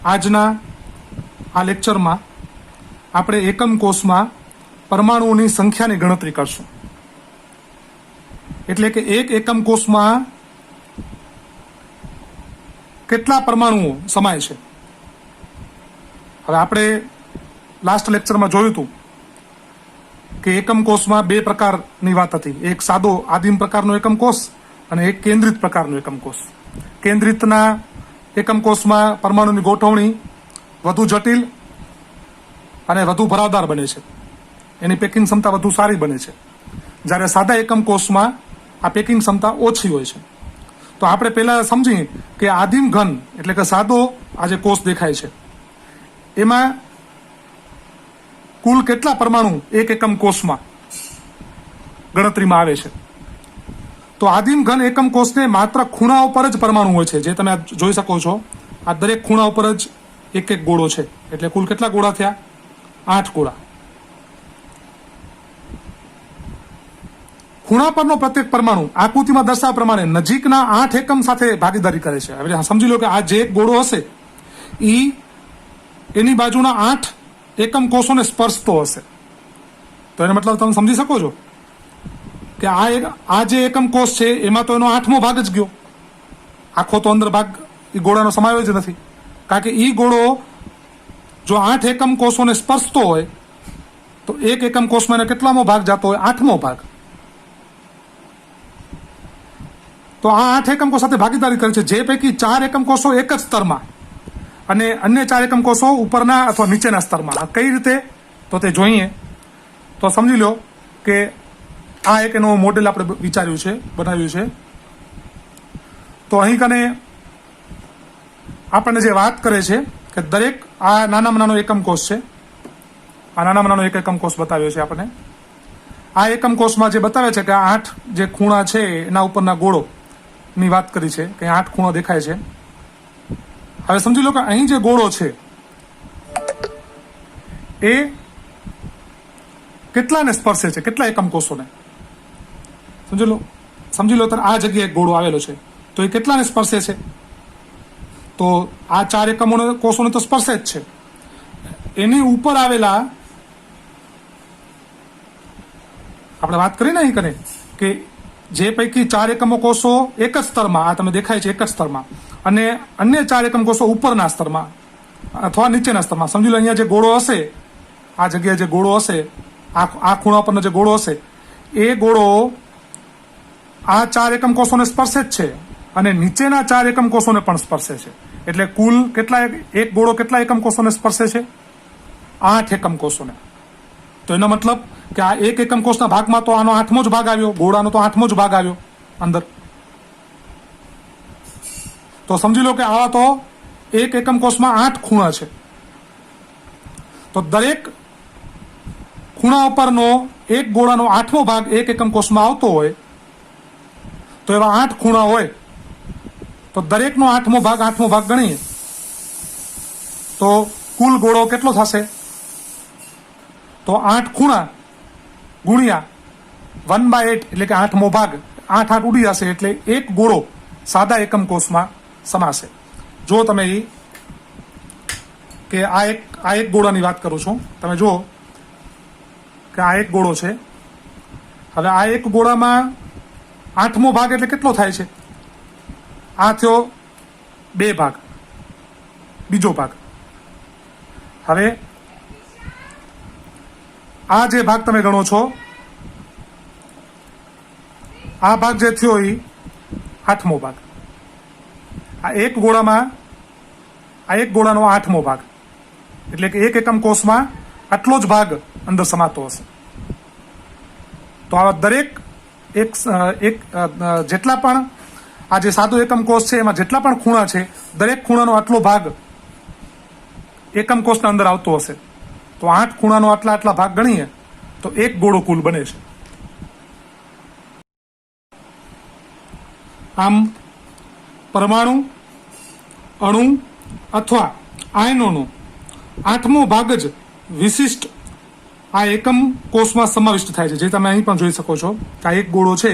આજના આ લેક્ચરમાં આપણે એકમ કોષમાં પરમાણુઓની સંખ્યાની ગણતરી કરશું. એટલે કે એક એકમ કોષમાં કેટલા પરમાણુઓ સમાય છે. હવે આપણે લાસ્ટ લેક્ચરમાં જોયું હતું કે એકમ કોષમાં બે પ્રકારની વાત હતી. એક સાદો આદિમ પ્રકારનો એકમ કોષ અને એક કેન્દ્રિત પ્રકારનો એકમ કોષ. કેન્દ્રિતના એકમ કોષમાં પરમાણુની ગોઠવણી વધુ જટિલ અને વધુ ભરાવદાર બને છે. એની પેકિંગ ક્ષમતા વધુ સારી બને છે. જ્યારે સાદા એકમ કોષમાં આ પેકિંગ ક્ષમતા ઓછી હોય છે. તો આપણે પહેલા સમજીએ કે આદિમ ઘન એટલે કે સાદો આ જે કોષ દેખાય છે એમાં કુલ કેટલા પરમાણુ એક એકમ કોષમાં ગણતરીમાં આવે છે. તો આદિમ ઘન એકમ કોષને માત્ર ખૂણાઓ પર જ પરમાણુ હોય છે. જે તમે જોઈ શકો છો આ દરેક ખૂણા ઉપર જ એક એક ગોળો છે. એટલે કુલ કેટલા ગોળા થયા? 8 ગોળા. ખૂણા પરનો પ્રત્યેક પરમાણુ આકૃતિમાં દર્શાવ્યા પ્રમાણે નજીકના 8 એકમ સાથે ભાગીદારી કરે છે. હવે સમજી લો કે આ જે એક ગોળો હશે એની બાજુના 8 એકમ કોષોને સ્પર્શતો હશે. તો એનો મતલબ તમે સમજી શકો છો કે આ જે એકમ કોષ છે એમાં તો એનો 8મો ભાગ જ ગયો. આખો તો અંદર ભાગ એ ગોળાનો સમાવેશ જ નથી. કારણ કે એ ગોળો જો 8 એકમ કોષોને સ્પર્શતો હોય તો એક એકમ કોષમાં એનો કેટલામો ભાગ જતો હોય? 8મો ભાગ. તો આ 8 એકમ કોષ સાથે ભાગીદારી કરે છે. જે પૈકી 4 એકમ કોષો એક જ સ્તરમાં અને અન્ય 4 એકમ કોષો ઉપરના અથવા નીચેના સ્તરમાં. આ કઈ રીતે? તો તે જોઈએ. તો સમજી લો કે આ એક એનું મોડેલ આપણે વિચાર્યું છે, બનાવ્યું છે. તો અહીં કને આપણને જે વાત કરે છે કે દરેક આ નાનામાં નાનો એકમ કોષ છે. આ નાનામાં નાનો એક એકમ કોષ બતાવ્યો છે આપણને. આ એકમ કોષમાં જે બતાવે છે કે આ 8 જે ખૂણા છે એના ઉપરના ગોળો ની વાત કરી છે કે 8 ખૂણો દેખાય છે. હવે સમજી લો કે અહીં જે ગોળો છે એ કેટલાને સ્પર્શે છે? કેટલા એકમ કોષોને? સમજી લો આ જગ્યાએ એક ગોળો આવેલો છે તો એ કેટલાને સ્પર્શે છે? તો આ 4 એકમ કોષોને તો સ્પર્શે જ છે. એની ઉપર આવેલા આપણે વાત કરી ને અહીં કરે કે જે પૈકી 4 એકમો કોષો એક જ સ્તરમાં, આ તમે દેખાય છે એક જ સ્તરમાં, અને અન્ય 4 એકમ કોષો ઉપરના સ્તરમાં અથવા નીચેના સ્તરમાં. સમજી લો અહીંયા જે ગોળો હશે, આ જગ્યાએ જે ગોળો હશે, આ ખૂણા પરનો જે ગોળો હશે એ ગોળો આ 4 એકમ કોષોને સ્પર્શે જ છે અને નીચેના 4 એકમ કોષોને પણ સ્પર્શે છે. એટલે કુલ કેટલા એક ગોળો કેટલા એકમ કોષોને સ્પર્શે છે? 8 એકમ કોષોને. તો એનો મતલબ કે આ એક એકમ કોષના ભાગમાં તો આનો 8મો જ ભાગ આવ્યો, ગોળાનો તો 8મો જ ભાગ આવ્યો અંદર. તો સમજી લો કે આવા તો એક એકમ કોષમાં 8 ખૂણા છે. તો દરેક ખૂણા ઉપરનો એક ગોળાનો 8મો ભાગ એક એકમ કોષમાં આવતો હોય તો એવા 8 ખૂણા હોય તો દરેકનો 8મો ભાગ ગણીએ તો કુલ ગોળો કેટલો થશે? તો 8 ખૂણા ગુણ્યા 1/8 એટલે કે 8મો ભાગ. 8 ઉડી જશે એટલે એક ગોળો સાદા એકમ કોષમાં સમાશે. જો તમે કે આ એક ગોળાની વાત કરું છું. તમે જુઓ કે આ એક ગોળો છે. હવે આ એક ગોળામાં 8મો ભાગ એટલે કેટલો થાય છે? આ થયો 2 ભાગ, બીજો ભાગ. હવે આ જે ભાગ તમે ગણો છો આ ભાગ જે થયો એ 8મો ભાગ. આ એક ગોળાનો 8મો ભાગ એટલે કે એક એકમ કોષમાં આટલો જ ભાગ અંદર સમાતો હશે. તો આવા દરેક એક જેટલા પણ આ જે સાદો એકમ કોષ છે એમાં જેટલા પણ ખૂણા છે દરેક ખૂણાનો આટલો ભાગ એકમ કોષના અંદર આવતો હશે. તો 8 ખૂણાનો આટલા ભાગ ગણીએ તો એક ગોળો કુલ બને છે. આમ પરમાણુ, અણુ અથવા આયનોનો 8મો ભાગ જ વિશિષ્ટ આ એકમ કોષમાં સમાવિષ્ટ થાય છે. જે તમે અહીં પણ જોઈ શકો છો કે આ એક ગોળો છે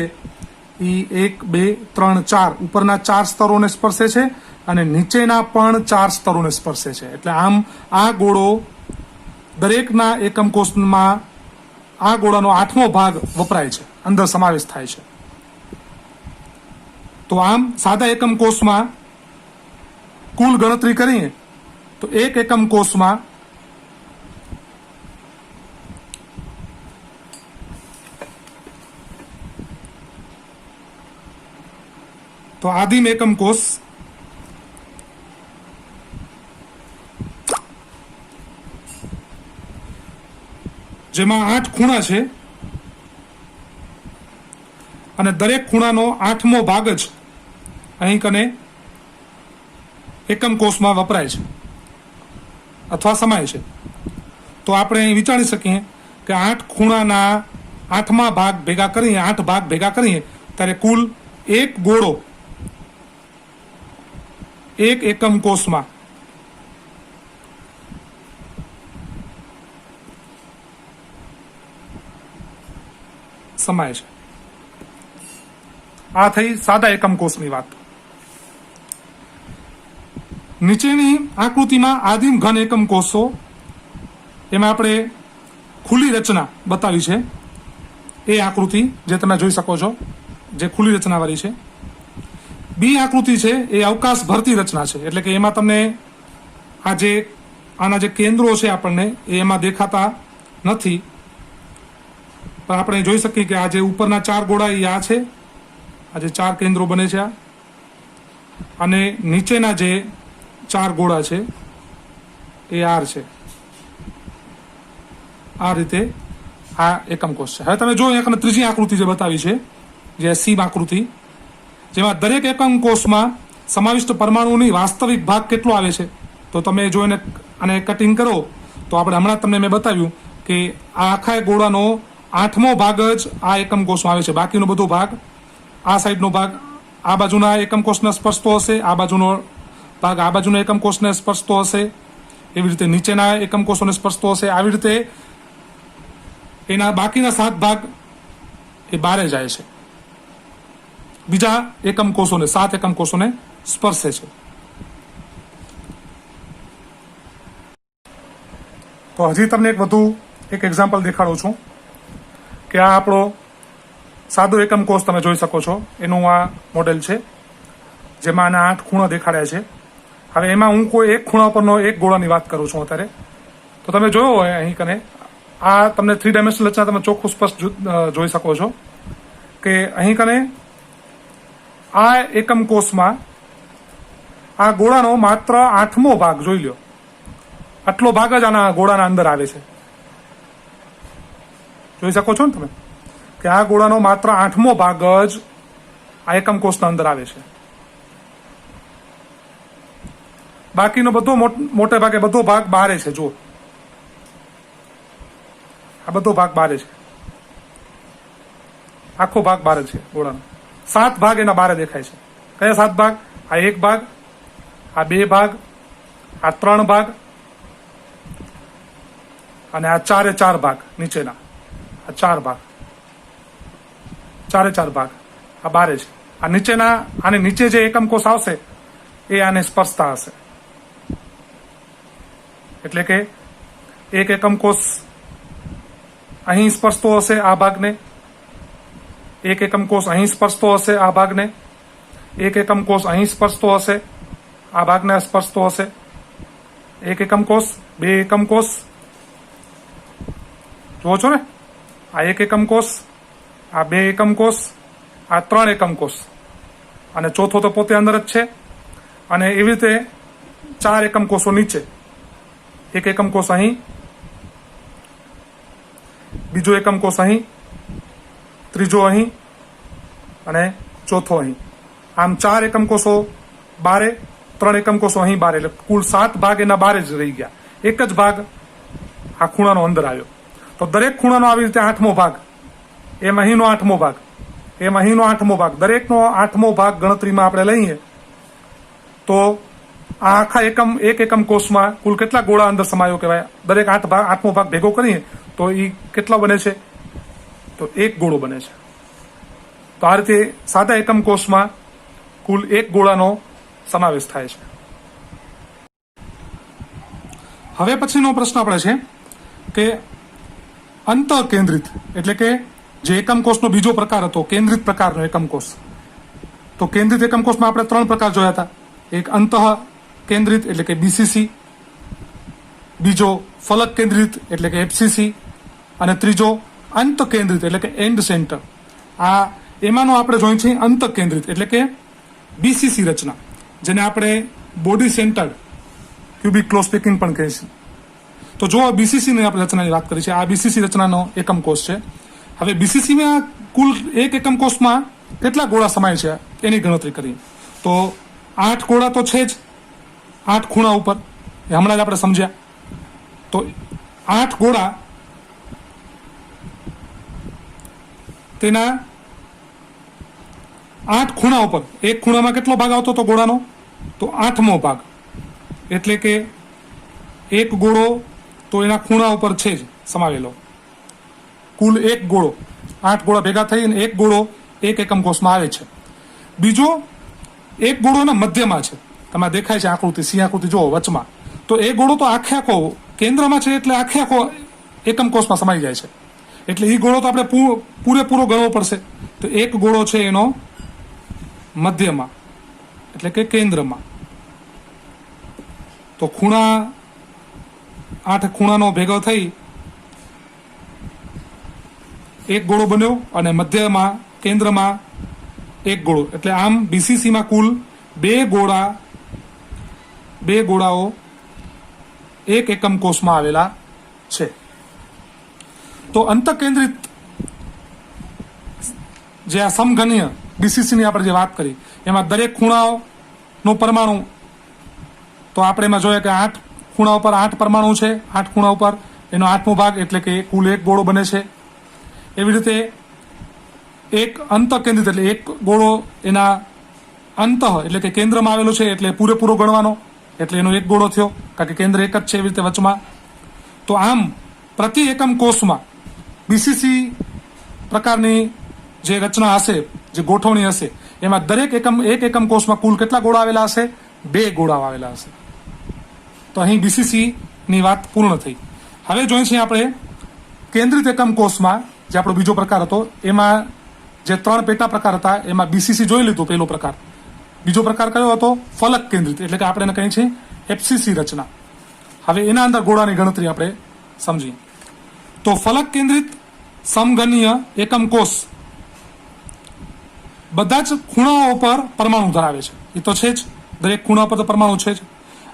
એ 1, 2, 3, 4 ઉપરના 4 સ્તરોને સ્પર્શે છે અને નીચેના પણ 4 સ્તરોને સ્પર્શે છે. એટલે આમ આ ગોળો દરેકના એકમ કોષમાં આ ગોળાનો 8મો ભાગ વપરાય છે, અંદર સમાવેશ થાય છે. તો આમ સાદા એકમ કોષમાં કુલ ગણતરી કરીએ તો એક એકમ કોષમાં તો આદિમ એકમ કોષ જેમાં 8 ખૂણા છે અને દરેક ખૂણાનો 8મો ભાગ જ અહીં કને એકમ કોષમાં વપરાય છે અથવા સમાય છે. તો આપણે અહીં વિચારી શકીએ કે 8 ખૂણાના 8મા ભાગ ભેગા કરીએ, 8 ભાગ ભેગા કરીએ ત્યારે કુલ એક ગોળો એક એકમ કોષમાં સમાય છે. આ થઈ સાદા એકમ કોષની વાત. નીચેની આકૃતિમાં આદિમ ઘન એકમ કોષો, એમાં આપણે ખુલ્લી રચના બતાવી છે. એ આકૃતિ જે તમે જોઈ શકો છો, જે ખુલ્લી રચનાવાળી છે. બી આકૃતિ છે એ અવકાશ ભરતી રચના છે. એટલે કે એમાં તમને આના જે કેન્દ્રો છે આપણને એમાં દેખાતા નથી, પણ આપણે જોઈ શકીએ કે આ જે ઉપરના 4 ગોળા એ આ છે, આ જે 4 કેન્દ્રો બને છે આ, અને નીચેના જે 4 ગોળા છે એ આર છે. આ રીતે આ એકમ કોષ છે. હવે તમે જો અહીંયા ત્રીજી આકૃતિ જે બતાવી છે, જે સીમ આકૃતિ, જેમાં દરેક એકમ કોષમાં સમાવિષ્ટ પરમાણુની વાસ્તવિક ભાગ કેટલો આવે છે. તો તમે જો એને આને કટિંગ કરો તો આપણે હમણાં તમને મેં બતાવ્યું કે આ આખા ગોળાનો 8મો ભાગ જ આ એકમ કોષમાં આવે છે. બાકીનો બધો ભાગ, આ સાઈડનો ભાગ આ બાજુના એકમ કોષને સ્પર્શતો હશે, આ બાજુનો ભાગ આ બાજુના એકમ કોષને સ્પર્શતો હશે, એવી રીતે નીચેના એકમ કોષોને સ્પર્શતો હશે. આવી રીતે એના બાકીના 7 ભાગ એ બારે જાય છે, બીજા એકમ કોષોને, 7 એકમ કોષોને સ્પર્શે છે. તો હજી તમને એક એક્ઝામ્પલ દેખાડું છું કે આ આપણો સાદો એકમ કોષ તમે જોઈ શકો છો, એનું આ મોડેલ છે જેમાં આના 8 ખૂણા દેખાડ્યા છે. હવે એમાં હું કોઈ એક ખૂણા પરનો એક ગોળાની વાત કરું છું અત્યારે. તો તમે જોયો હોય અહીં કને આ તમને 3 ડાયમેન્શનલ રચના તમે ચોખ્ખું સ્પષ્ટ જોઈ શકો છો કે અહીં કને આ એકમ કોષમાં આ ગોળાનો માત્ર 8મો ભાગ જોઈ લો, આટલો ભાગ જ આના ગોળાના અંદર આવે છે. જોઈ શકો છો ને તમે કે આ ગોળાનો માત્ર 8મો ભાગ જ આ એકમ કોષના અંદર આવે છે. બાકીનો બધો મોટે ભાગે બધો ભાગ બહાર છે. જો આ બધો ભાગ બહાર છે, આખો ભાગ બહાર છે ગોળાનો. 7 ભાગ એના બહાર દેખાય છે. કયા 7 ભાગ? આ 1 ભાગ, આ 2 ભાગ, આ 3 ભાગ અને આ 4 ભાગ નીચેના, આ 4 ભાગ, 4 ભાગ આ બારે છે. આ નીચેના, આને નીચે જે એકમ કોષ આવશે એ આને સ્પર્શતા હશે. એટલે કે એક એકમ કોષ અહીં સ્પર્શતો હશે આ ભાગને, એક એકમ કોષ અહીં સ્પર્શતો હશે આ ભાગને, એક એકમ કોષ અહીં સ્પર્શતો હશે આ ભાગને સ્પર્શતો હશે, એક એકમ કોષ, 2 એકમ કોષ, જુઓ છો ને, આ 1 એકમ કોષ, આ 2 એકમ કોષ, આ 3 એકમ કોષ, અને ચોથો તો પોતે અંદર જ છે. અને એવી રીતે 4 એકમ કોષો નીચે, 1 એકમ કોષ અહીં, બીજો એકમ કોષ અહીં, ત્રીજો અહીં અને ચોથો અહીં. આમ 4 એકમ કોષો બારે, 3 એકમ કોષો અહીં બારે, એટલે કુલ 7 ભાગ એના બારે જ રહી ગયા. એક જ ભાગ આ ખૂણાનો અંદર આવ્યો. તો દરેક ખૂણાનો આવી રીતે 8મો ભાગ, એમ અહીંનો 8મો ભાગ, એમ અહીંનો 8મો ભાગ, દરેકનો 8મો ભાગ ગણતરીમાં આપણે લઈએ તો આ આખા એક એકમ કોષમાં કુલ કેટલા ગોળા અંદર સમાયો કહેવાય. દરેક 8મો ભાગ ભેગો કરીએ તો એ કેટલા બને છે? તો 1 ગોળો બને છે. તો આ રીતે સાદા એકમ કોષમાં કુલ 1 ગોળાનો સમાવેશ થાય છે. હવે પછીનો પ્રશ્ન આપણે છે કે અંતઃકેન્દ્રિત એટલે કે જે એકમ કોષનો બીજો પ્રકાર હતો કેન્દ્રિત પ્રકારનો એકમ કોષ. તો કેન્દ્રિત એકમ કોષમાં આપણે 3 પ્રકાર જોયા હતા. એક અંતઃ કેન્દ્રિત એટલે કે બીસીસી, બીજો ફલક કેન્દ્રિત એટલે કે એફસીસી અને ત્રીજો અંત કેન્દ્રિત એટલે કે એન્ડ સેન્ટર. આ એમાંનો આપણે જોઈએ છીએ અંત કેન્દ્રિત એટલે કે બીસીસી રચના, જેને આપણે body centred cubic close packing પણ કહે છે. તો જો બીસીસી ની આપણે રચનાની વાત કરી છે, આ બીસીસી રચનાનો એકમ કોષ છે. હવે બીસીસીમાં કુલ એક એકમ કોષમાં કેટલા ગોળા સમાય છે એની ગણતરી કરીએ તો 8 ગોળા તો છે જ 8 ખૂણા ઉપર, એ હમણાં જ આપણે સમજ્યા. તો 8 ગોળા તેના 8 ખૂણા ઉપર, એક ખૂણામાં કેટલો ભાગ આવતો હતો ગોળાનો? તો 8મો ભાગ. એટલે કે એક ગોળો તો એના ખૂણા ઉપર છે જ સમાવેલો. કુલ એક ગોળો, 8 ગોળા ભેગા થઈને એક ગોળો એક એકમ કોષમાં આવે છે. બીજો એક ગોળો એના મધ્યમાં છે, તમારે દેખાય છે આકૃતિ, સિંહ આકૃતિ જુઓ વચમાં. તો એ ગોળો તો આખે આખો કેન્દ્રમાં છે એટલે આખે આખો એકમ કોષમાં સમાઈ જાય છે. એટલે એ ગોળો તો આપણે પૂરેપૂરો ગણવો પડશે. તો એક ગોળો છે એનો મધ્યમાં એટલે કે કેન્દ્રમાં. તો ખૂણા 8 ખૂણાનો ભેગો થઈ એક ગોળો બન્યો અને મધ્યમાં કેન્દ્રમાં એક ગોળો. એટલે આમ બીસીસીમાં કુલ 2 ગોળાઓ એક એકમ કોષમાં આવેલા છે. તો અંતઃકેન્દ્રિત જે આ સમઘનીય બીસીસીની આપણે જે વાત કરી એમાં દરેક ખૂણાનો પરમાણુ, તો આપણે એમાં જોઈએ કે 8 ખૂણા ઉપર 8 પરમાણુ છે. 8 ખૂણા ઉપર એનો 8મો ભાગ એટલે કે કુલ એક ગોળો બને છે. એવી રીતે એક અંતઃકેન્દ્રિત એટલે એક ગોળો એના અંતઃ એટલે કે કેન્દ્રમાં આવેલો છે એટલે પૂરેપૂરો ગણવાનો, એટલે એનો એક ગોળો થયો કારણ કે કેન્દ્ર એક જ છે એવી રીતે વચમાં. તો આમ પ્રતિ એકમ કોષમાં બીસીસી પ્રકારની જે રચના હશે, જે ગોઠવણી હશે, એમાં દરેક એક એકમ કોષમાં કુલ કેટલા ગોળા આવેલા હશે? 2 ગોળા આવેલા હશે. તો અહીં બીસીસી ની વાત પૂર્ણ થઈ. હવે જોઈએ છીએ આપણે કેન્દ્રિત એકમ કોષમાં જે આપણો બીજો પ્રકાર હતો એમાં જે 3 પેટા પ્રકાર હતા એમાં બીસીસી જોઈ લીધું પહેલો પ્રકાર. બીજો પ્રકાર કયો હતો? ફલક કેન્દ્રિત એટલે કે આપણે એને કહીએ છીએ એફસીસી રચના. હવે એના અંદર ગોળાની ગણતરી આપણે સમજીએ. તો ફલક કેન્દ્રિત સમઘનીય એકમ કોષ બધા જ ખૂણાઓ પર પરમાણુ ધરાવે છે. એ તો છે જ, દરેક ખૂણા પર તો પરમાણુ છે જ.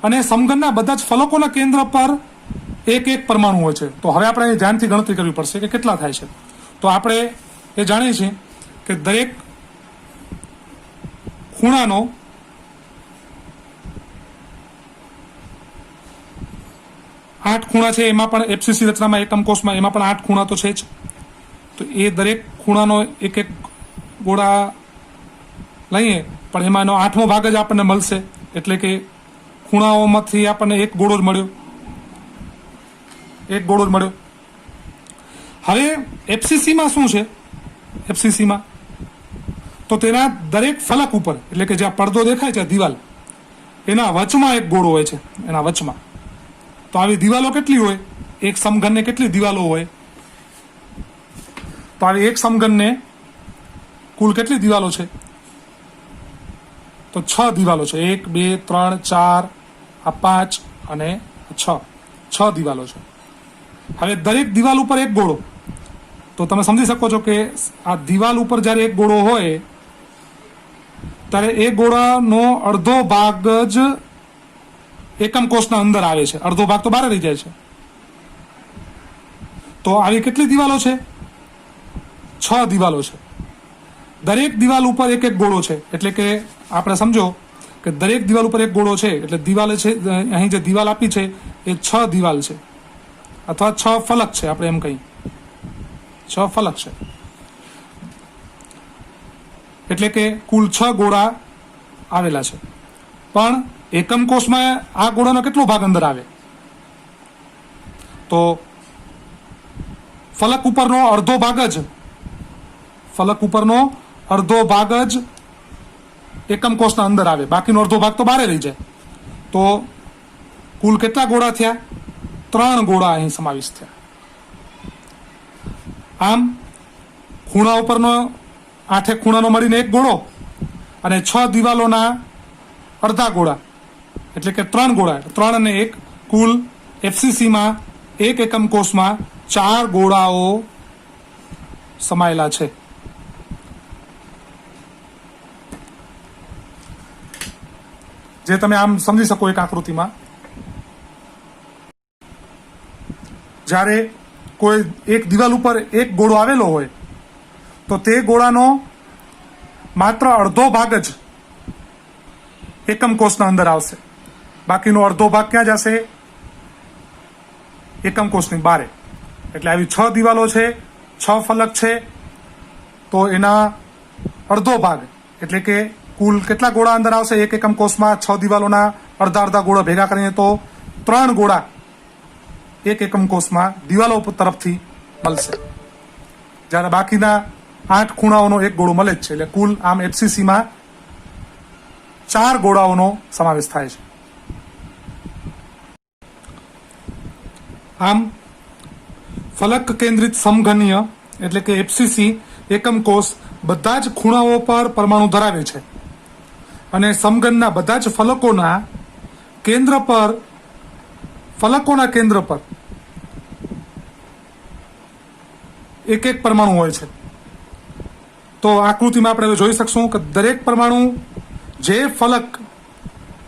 અને સમઘનના બધા જ ફલકોના કેન્દ્ર પર એક પરમાણુ હોય છે. તો હવે આપણે ધ્યાનથી ગણતરી કરવી પડશે કે કેટલા થાય છે. તો આપણે એ જાણીએ છીએ કે દરેક ખૂણાનો આઠ ખૂણા છે. એમાં પણ એફસીસી રચનામાં એકમ કોષમાં એમાં પણ 8 ખૂણા તો છે જ. તો એ દરેક ખૂણાનો એક ગોળા લઈએ પણ એમાં એનો 8મો ભાગ જ આપણને મળશે. એટલે કે ખૂણાઓમાંથી આપણને એક ગોળો જ મળ્યો. હવે એફસીસીમાં શું છે? એફસીસીમાં તો તેના દરેક ફલક ઉપર એટલે કે જ્યાં પડદો દેખાય છે દિવાલ, એના વચમાં એક ગોળો હોય છે. એના વચમાં તો આવી દિવાલો કેટલી હોય? એક સમઘનને કેટલી દિવાલો હોય? તો આવી એક સમઘનને કુલ કેટલી દિવાલો છે? તો 6 દિવાલો છે. 1 2 3 4 આ 5 અને 6 દિવાલો છે. હવે દરેક દિવાલ ઉપર એક ગોળો. તો તમે સમજી શકો છો કે આ દિવાલ ઉપર જ્યારે એક ગોળો હોય ત્યારે એ ગોળાનો અડધો ભાગ જ એકમ કોષના અંદર આવે છે, અડધો ભાગ તો બહાર રહી જાય છે. તો આવી કેટલી દિવાલો છે? 6 દિવાલો છે. દરેક દિવાલ ઉપર એક ગોળો છે. એટલે કે આપણે સમજો કે દરેક દિવાલ ઉપર એક ગોળો છે એટલે દિવાલ છે, અહીં જે દિવાલ આપી છે એ 6 દિવાલ છે અથવા 6 ફલક છે. આપણે એમ કહીએ 6 ફલક છે. એટલે કે કુલ 6 ગોળા આવેલા છે. પણ એકમ કોષમાં આ ગોળાનો કેટલો ભાગ અંદર આવે? તો ફલક ઉપરનો અડધો ભાગ જ એકમ કોષના અંદર આવે, બાકીનો અડધો ભાગ તો બહાર રહી જાય. તો કુલ કેટલા ગોળા થયા? 3 ગોળા અહીં સમાવિષ્ટ થયા. આમ ખૂણા ઉપરનો 8 ખૂણાનો મળીને 1 ગોળો અને 6 દિવાલોના અડધા ગોળા એટલે કે 3 ગોળા, 3 અને 1 કુલ એફસીસીમાં એક એકમ કોષમાં 4 ગોળાઓ સમાયેલા છે. જે તમે આમ સમજી શકો એક આકૃતિમાં, જ્યારે કોઈ એક દિવાલ ઉપર એક ગોળો આવેલો હોય તો તે ગોળાનો માત્ર અડધો ભાગ જ એકમ કોષના અંદર આવશે, બાકીનો અડધો ભાગ ક્યાં જશે? એકમ કોષની બારે. એટલે આવી 6 દિવાલો છે, 6 ફલક છે, તો એના અડધો ભાગ એટલે કે કુલ કેટલા ગોળા અંદર આવશે એક એકમ કોષમાં? 6 દિવાલોના અડધા ગોળા ભેગા કરીને તો 3 ગોળા એક એકમ કોષમાં દિવાલો તરફથી મળશે, જ્યારે બાકીના 8 ખૂણાઓનો એક ગોળો મળે જ છે. એટલે કુલ આમ એફસીસીમાં 4 ગોળાઓનો સમાવેશ થાય છે. આમ ફલક કેન્દ્રિત સમઘનીય એટલે કે એફસીસી એકમ કોષ બધા જ ખૂણાઓ પર પરમાણુ ધરાવે છે અને સમઘનના બધા જ ફલકોના કેન્દ્ર પર એક એક પરમાણુ હોય છે. તો આકૃતિમાં આપણે જોઈ શકશું કે દરેક પરમાણુ જે ફલક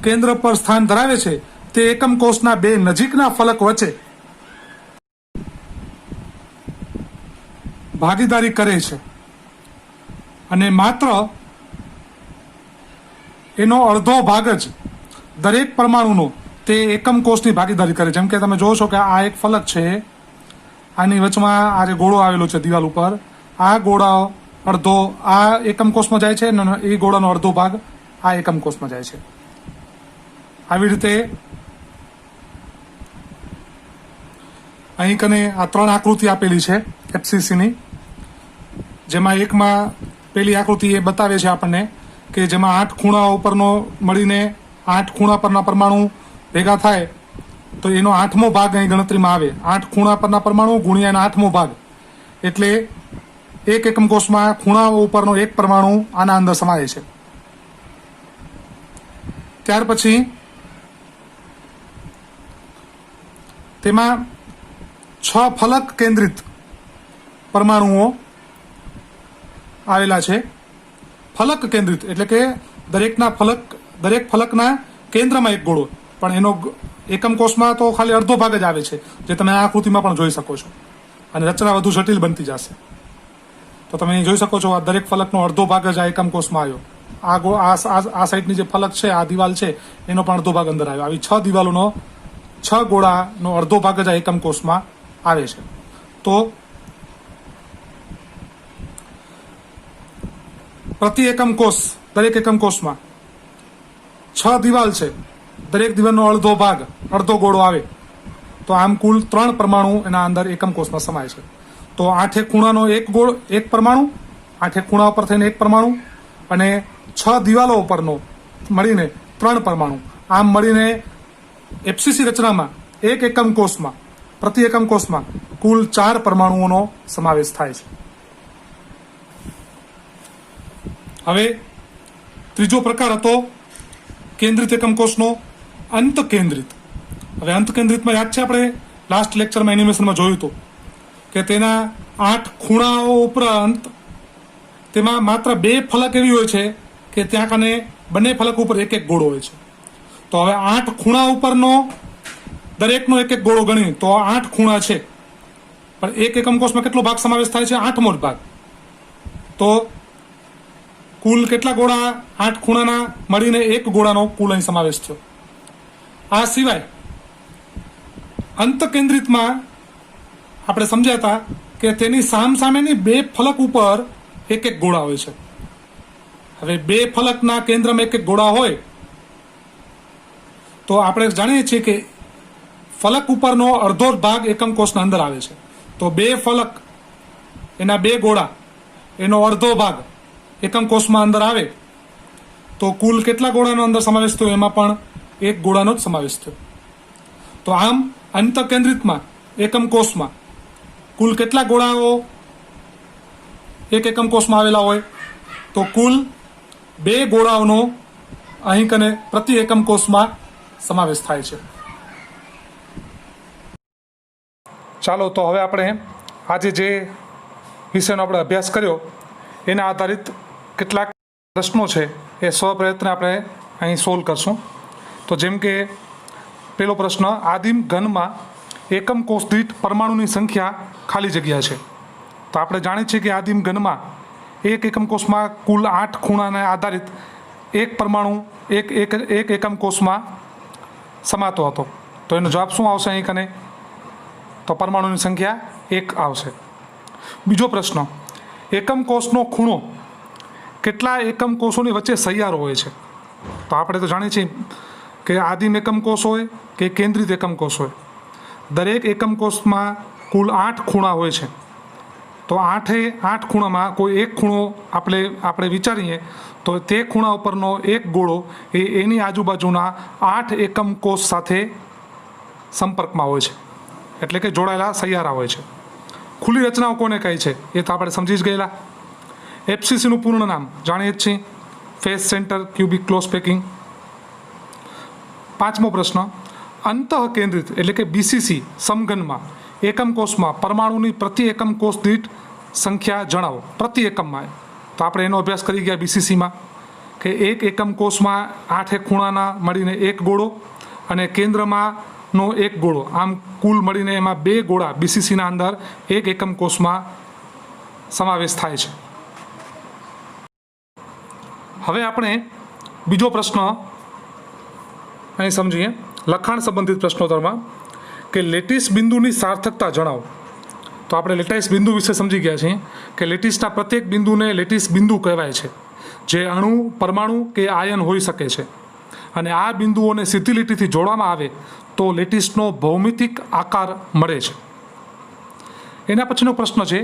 કેન્દ્ર પર સ્થાન ધરાવે છે તે એકમ કોષના 2 નજીકના ફલક વચ્ચે ભાગીદારી કરે છે અને માત્ર એનો અડધો ભાગ જ દરેક પરમાણુનો તે એકમ કોષની ભાગીદારી કરે. જેમ કે તમે જોવો છો કે આ એક ફલક છે, આની વચમાં આ જે ગોળો આવેલો છે દિવાલ ઉપર, આ ગોળા અડધો આ એકમ કોષમાં જાય છે અને એ ગોળાનો અડધો ભાગ આ એકમ કોષમાં જાય છે. આવી રીતે અહીં કને આ 3 આકૃતિ આપેલી છે એફસીસીની, જેમાં એકમાં પેલી આકૃતિ એ બતાવે છે આપણને કે જેમાં 8 ખૂણા ઉપરનો મળીને 8 ખૂણા પરના પરમાણુ ભેગા થાય તો એનો 8મો ભાગ અહીં ગણતરીમાં આવે. 8 ખૂણા પરના પરમાણુ ગુણ્યા એનો 8મો ભાગ એટલે એક એકમ કોષમાં ખૂણાઓ ઉપરનો એક પરમાણુ આના અંદર સમાય છે. ત્યાર પછી તેમાં 6 ફલક કેન્દ્રિત પરમાણુઓ આવેલા છે. ફલક કેન્દ્રિત એટલે કે દરેક ફલકના કેન્દ્રમાં એક ગોળો, પણ એનો એકમ કોષમાં તો ખાલી અડધો ભાગ જ આવે છે, જે તમે આ આકૃતિમાં પણ જોઈ શકો છો, અને રચના વધુ જટિલ બનતી જશે. તો તમે અહીં જોઈ શકો છો આ દરેક ફલકનો અડધો ભાગ જ આ એકમ કોષમાં આવ્યો. આ સાઈડની જે ફલક છે, આ દિવાલ છે, એનો પણ અડધો ભાગ અંદર આવ્યો. આવી 6 દિવાલોનો 6 ગોળાનો અડધો ભાગ જ આ એકમ કોષમાં આવે છે. તો પ્રતિ એકમ કોષ, દરેક એકમ કોષમાં 6 દિવાલ છે, દરેક દિવાલનો અડધો ગોળો આવે, તો આમ કુલ 3 પરમાણુ એના અંદર એકમ કોષમાં સમાય છે. તો 8 ખૂણાનો એક પરમાણુ, 8 ખૂણા ઉપર થઈને એક પરમાણુ અને 6 દિવાલો ઉપરનો મળીને 3 પરમાણુ, આમ મળીને એફસીસી રચનામાં એક એકમ કોષમાં પ્રતિ એકમ કોષમાં કુલ 4 પરમાણુઓનો સમાવેશ થાય છે. હવે ત્રીજો પ્રકાર હતો કેન્દ્રિત એકમ કોષનો અંત કેન્દ્રિત. હવે અંત કેન્દ્રિતમાં યાદ છે આપણે લાસ્ટ લેક્ચરમાં એનિમેશનમાં જોયું હતું કે તેના 8 ખૂણાઓ ઉપરાંત તેમાં માત્ર 2 ફલક એવી હોય છે કે ત્યાં કને બંને ફલક ઉપર એક એક ગોળો હોય છે. તો હવે 8 ખૂણા ઉપરનો દરેકનો એક એક ગોળો ગણી તો 8 ખૂણા છે, પણ એક એકમ કોષમાં કેટલો ભાગ સમાવેશ થાય છે? 8મો જ ભાગ. તો કુલ કેટલા ગોળા? 8 ખૂણાના મળીને એક ગોળાનો કુલ અહીં સમાવેશ થયો. આ સિવાય અંત કેન્દ્રિતમાં આપણે સમજ્યા હતા કે તેની સામસામેની 2 ફલક ઉપર એક એક ગોળા હોય છે. હવે 2 ફલકના કેન્દ્રમાં એક એક ગોળા હોય તો આપણે જાણીએ છીએ કે ફલક ઉપરનો અડધો ભાગ એકમ કોષના અંદર આવે છે. તો 2 ફલક, એના 2 ગોળા, એનો અડધો ભાગ એકમ કોષમાં અંદર આવે તો કુલ કેટલા ગોળાનો અંદર સમાવેશ થયો? એમાં પણ એક ગોળાનો જ સમાવેશ થયો. તો આમ અંતકેન્દ્રિતમાં એકમ કોષમાં કુલ કેટલા ગોળાઓ એક એકમ કોષમાં આવેલા હોય? તો કુલ 2 ગોળાઓનો અહીં કને પ્રતિ એકમ કોષમાં સમાવેશ થાય છે. ચાલો તો હવે આપણે આજે જે વિષયનો આપણે અભ્યાસ કર્યો એના આધારિત કેટલાક પ્રશ્નો છે એ સ્વપ્રયત્ન આપણે અહીં સોલ્વ કરશું. તો જેમ કે પહેલો પ્રશ્ન, આદિમ ઘનમાં એકમ કોષ દીઠ પરમાણુની સંખ્યા ખાલી જગ્યા છે. તો આપણે જાણીએ છીએ કે આદિમ ઘનમાં એક એકમ કોષમાં કુલ 8 ખૂણાને આધારિત એક પરમાણુ એક એકમ કોષમાં સમાતો હતો. તો એનો જવાબ શું આવશે અહીં કને? તો પરમાણુની સંખ્યા 1 આવશે. બીજો પ્રશ્ન, એકમ કોષનો ખૂણો કેટલા એકમ કોષોની વચ્ચે સહિયારો હોય છે? તો આપણે તો જાણીએ છીએ કે આદિમ એકમ કોષ હોય કે કેન્દ્રિત એકમ કોષ હોય, દરેક એકમ કોષમાં કુલ 8 ખૂણા હોય છે. તો 8 ખૂણામાં કોઈ એક ખૂણો આપણે વિચારીએ તો તે ખૂણા ઉપરનો એક ગોળો એ એની આજુબાજુના 8 એકમ કોષ સાથે સંપર્કમાં હોય છે, એટલે કે જોડાયેલા સહિયારા હોય છે. ખુલ્લી રચનાઓ કોને કહે છે એ તો આપણે સમજી જ ગયેલા. એફસીસીનું પૂર્ણ નામ જાણીએ જ છીએ, face centre cubic close packing. 5મો પ્રશ્ન, અંતઃકેન્દ્રિત એટલે કે બીસીસી સમઘનમાં એકમ કોષમાં પરમાણુની પ્રતિ એકમ કોષ દીઠ સંખ્યા જણાવો પ્રતિ એકમમાં. તો આપણે એનો અભ્યાસ કરી ગયા બીસીસીમાં કે એક એકમ કોષમાં 8 ખૂણાના મળીને એક ગોળો અને કેન્દ્રમાંનો એક ગોળો, આમ કુલ મળીને એમાં 2 ગોળા બીસીસીના અંદર એક એકમ કોષમાં સમાવેશ થાય છે. હવે આપણે બીજો પ્રશ્ન અહીં સમજીએ, લખાણ સંબંધિત પ્રશ્નોત્તરમાં કે લેટિસ બિંદુની સાર્થકતા જણાવો. તો આપણે લેટિસ બિંદુ વિશે સમજી ગયા છીએ કે લેટિસના પ્રત્યેક બિંદુને લેટિસ બિંદુ કહેવાય છે, જે અણુ, પરમાણુ કે આયન હોઈ શકે છે. અને આ બિંદુઓને સીધી લીટીથી જોડવામાં આવે તો લેટિસનો ભૌમિતિક આકાર મળે છે. એના પછીનો પ્રશ્ન છે,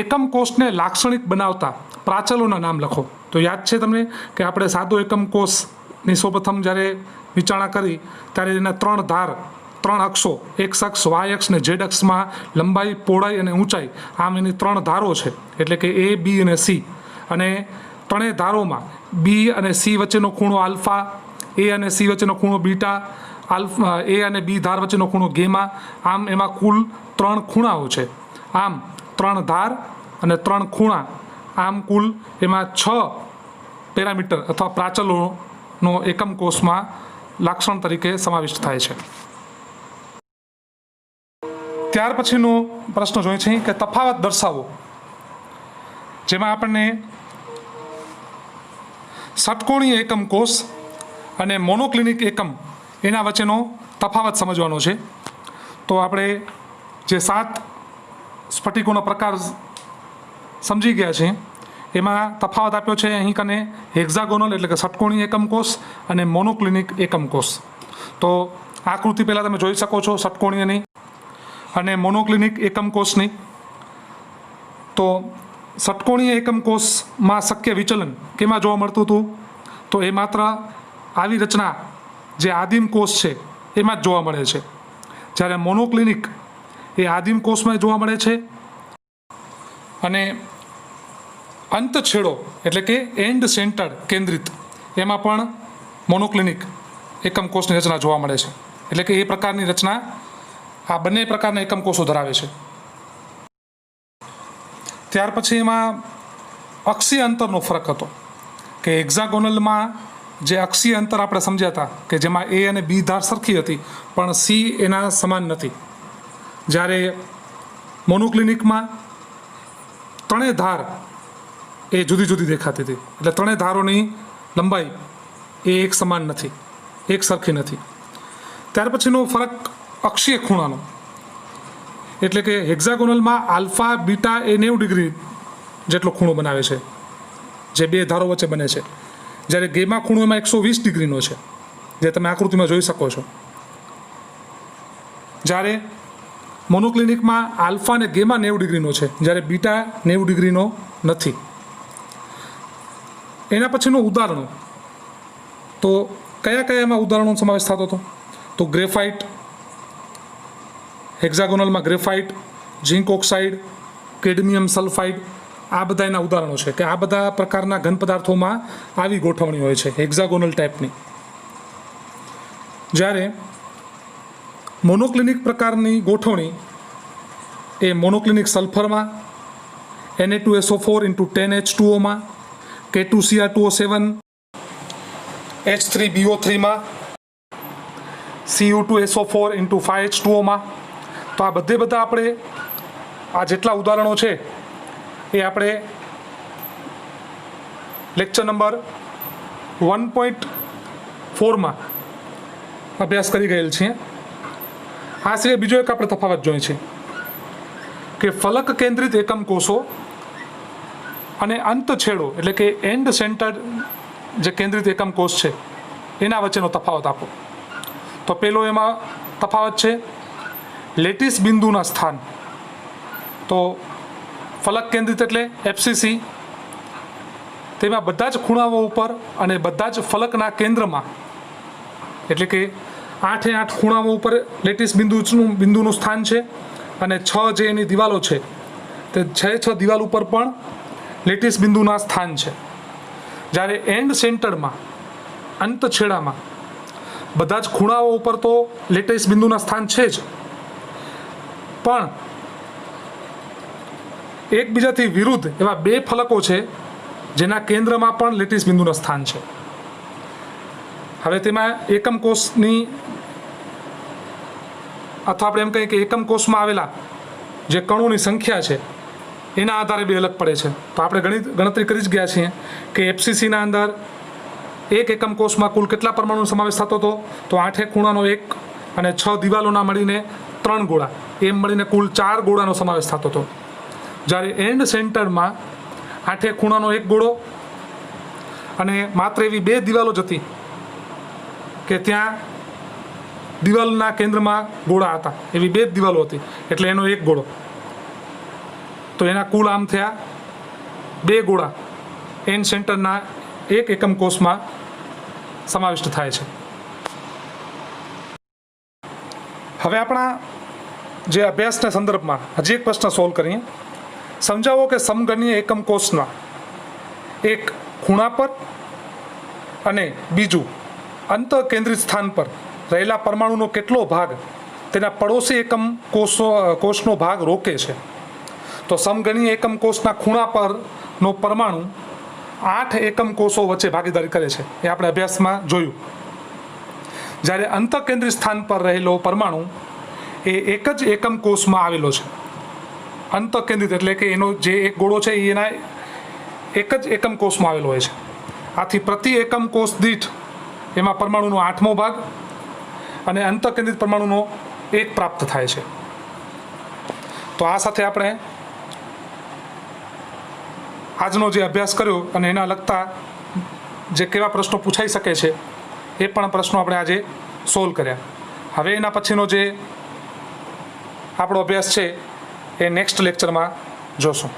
એકમ કોષને લાક્ષણિક બનાવતા પ્રાચલોના નામ લખો. તો યાદ છે તમને કે આપણે સાદો એકમ કોષની સૌપ્રથમ જ્યારે વિચારણા કરી ત્યારે એના 3 અક્ષો, એક્સ અક્ષ, વાય અક્ષ ને ઝેડ અક્ષમાં લંબાઈ, પહોળાઈ અને ઊંચાઈ, આમ એની 3 ધારો છે, એટલે કે એ, બી અને સી. અને 3 ધારોમાં બી અને સી વચ્ચેનો ખૂણો આલ્ફા, એ અને સી વચ્ચેનો ખૂણો બીટા, એ અને બી ધાર વચ્ચેનો ખૂણો ગેમા. આમ એમાં કુલ 3 ખૂણાઓ છે. આમ 3 ધાર અને 3 ખૂણા, આમ કુલ એમાં 6 પેરામીટર અથવા પ્રાચલોનો એકમ કોષમાં લક્ષણ તરીકે સમાવિષ્ટ થાય છે. ત્યાર પછીનો પ્રશ્ન જોઈએ છે કે તફાવત દર્શાવો, જેમાં આપણને ષટકોણીય એકમ કોષ અને મોનોક્લિનિક એકમ એના વચ્ચેનો તફાવત સમજવાનો છે. તો આપણે જે 7 સ્ફટિકોનો પ્રકાર સમજી ગયા છે એમાં તફાવત આપ્યો છે અહીં કને હેક્ઝાગોનલ એટલે કે ષટકોણીય એકમ કોષ અને મોનોક્લિનિક એકમ કોષ. તો આકૃતિ પહેલાં તમે જોઈ શકો છો ષટકોણીયની અને મોનોક્લિનિક એકમ કોષની. તો ષટકોણીય એકમ કોષમાં શક્ય વિચલન કેમાં જોવા મળતું હતું? તો એ માત્ર આવી રચના જે આદિમ કોષ છે એમાં જ જોવા મળે છે. જ્યારે મોનોક્લિનિક એ આદિમ કોષમાં જોવા મળે છે અને અંતછેડો એટલે કે એન્ડ સેન્ટર કેન્દ્રિત એમાં પણ મોનોક્લિનિક એકમ કોષની રચના જોવા મળે છે. એટલે કે એ પ્રકારની રચના આ બંને પ્રકારના એકમ કોષો ધરાવે છે. ત્યાર પછી એમાં અક્ષીય અંતરનો ફરક હતો કે હેક્ઝાગોનલમાં જે અક્ષીય અંતર આપણે સમજ્યા હતા કે જેમાં એ અને બી ધાર સરખી હતી પણ સી એના સમાન નથી. જ્યારે મોનોક્લિનિકમાં 3 ધાર એ જુદી જુદી દેખાતી હતી, એટલે 3 ધારોની લંબાઈ એ એક સમાન નથી, એક સરખી નથી. ત્યાર પછીનો ફરક અક્ષીય ખૂણાનો, એટલે કે હેક્ઝાગોનલમાં આલ્ફા બીટા એ 90 ડિગ્રી જેટલો ખૂણો બનાવે છે જે 2 ધારો વચ્ચે બને છે, જ્યારે ગેમા ખૂણો એમાં 120 ડિગ્રીનો છે, જે તમે આકૃતિમાં જોઈ શકો છો. જ્યારે મોનોક્લિનિકમાં આલ્ફા અને ગેમા 90 ડિગ્રીનો છે, જ્યારે બીટા 90 ડિગ્રીનો નથી. એના પછીનું ઉદાહરણો તો કયા કયા એમાં ઉદાહરણોનો સમાવેશ થતો હતો? તો ગ્રેફાઇટ, હેક્ઝાગોનલમાં graphite, zinc oxide, cadmium sulphide, આ બધા એના ઉદાહરણો છે કે આ બધા પ્રકારના ઘન પદાર્થોમાં આવી ગોઠવણી હોય છે હેક્ઝાગોનલ ટાઈપની. જ્યારે મોનોક્લિનિક પ્રકારની ગોઠવણી એ મોનોક્લિનિક સલ્ફરમાં, Na2SO4 × 10H2O માં, K2Cr2O7, H3BO3માં, Cu2SO4 × 5H2O માં. તો આ બધા આપણે આ જેટલા ઉદાહરણો છે એ આપણે લેક્ચર નંબર 1.4માં અભ્યાસ કરી ગયેલ છીએ. આ સિવાય બીજો એક આપણે તફાવત જોઈએ છે કે ફલક કેન્દ્રિત એકમ કોષો અને અંતછેડો એટલે કે એન્ડ સેન્ટર જે કેન્દ્રિત એકમ કોષ છે એના વચ્ચેનો તફાવત આપો. તો પેલો એમાં તફાવત છે લેટિસ બિંદુના સ્થાન. તો ફલક કેન્દ્રિત એટલે FCC, તેમાં બધા જ ખૂણાઓ ઉપર અને બધા જ ફલકના કેન્દ્રમાં એટલે કે 8 ખૂણાઓ ઉપર લેટિસ બિંદુનું સ્થાન છે અને 6 જે એની દિવાલો છે તે 6 દિવાલ ઉપર પણ લેટિસ બિંદુના સ્થાન છે. જ્યારે એન્ડ સેન્ટરમાં અંતછેડામાં બધા જ ખૂણાઓ ઉપર તો લેટિસ બિંદુના સ્થાન છે જ, પણ એકબીજાથી વિરુદ્ધ એવા બે ફલકો છે જેના કેન્દ્રમાં પણ લેટિસ બિંદુના સ્થાન છે. હવે તેમાં એકમ કોષની અથવા આપણે એમ કહીએ કે એકમ કોષમાં આવેલા જે કણોની સંખ્યા છે એના આધારે બે અલગ પડે છે. તો આપણે ગણતરી કરી જ ગયા છીએ કે FCCના અંદર એક એકમ કોષમાં કુલ કેટલા પરમાણુનો સમાવેશ થતો હતો? તો 8 ખૂણાનો 1 અને 6 દિવાલોના મળીને 3 ગોળા, એમ મળીને કુલ 4 ગોળાનો સમાવેશ થતો હતો. જ્યારે એન્ડ સેન્ટરમાં 8 ખૂણાનો 1 ગોળો અને માત્ર એવી 2 દિવાલો જ હતી કે ત્યાં દિવાલના કેન્દ્રમાં ગોળા હતા, એવી 2 જ દિવાલો હતી એટલે એનો 1 ગોળો. તો એના કુલ આમ થયા 2 ગોળા એન્ડ સેન્ટરના એક એકમ કોષમાં સમાવિષ્ટ થાય છે. હવે આપણા જે અભ્યાસના સંદર્ભમાં હજી એક પ્રશ્ન સોલ્વ કરીએ. સમજાવો કે સમગણીય એકમ કોષના એક ખૂણા પર અને બીજું અંતઃકેન્દ્રિત સ્થાન પર રહેલા પરમાણુનો કેટલો ભાગ તેના પડોશી એકમ કોષનો ભાગ રોકે છે? તો સમગણીય એકમ કોષના ખૂણા પરનો પરમાણુ 8 એકમ કોષો વચ્ચે ભાગીદારી કરે છે, એ આપણે અભ્યાસમાં જોયું. જ્યારે અંતઃકેન્દ્રિત સ્થાન પર રહેલો પરમાણુ એ એક જ એકમ કોષમાં આવેલો છે. અંતઃકેન્દ્રિત એટલે કે એનો જે એક ગોળો છે એ એના એક જ એકમ કોષમાં આવેલો હોય છે. આથી પ્રતિ એકમ કોષ દીઠ એમાં પરમાણુનો 8મો ભાગ અને અંતઃકેન્દ્રિત પરમાણુનો 1 પ્રાપ્ત થાય છે. તો આ સાથે આપણે આજનો જે અભ્યાસ કર્યો અને એના લગતા જે કેવા પ્રશ્નો પૂછાઈ શકે છે એ પણ પ્રશ્નો આપણે આજે સોલ્વ કર્યા. હવે એના પછીનો જે આપણો અભ્યાસ છે એ નેક્સ્ટ લેક્ચરમાં જોશું.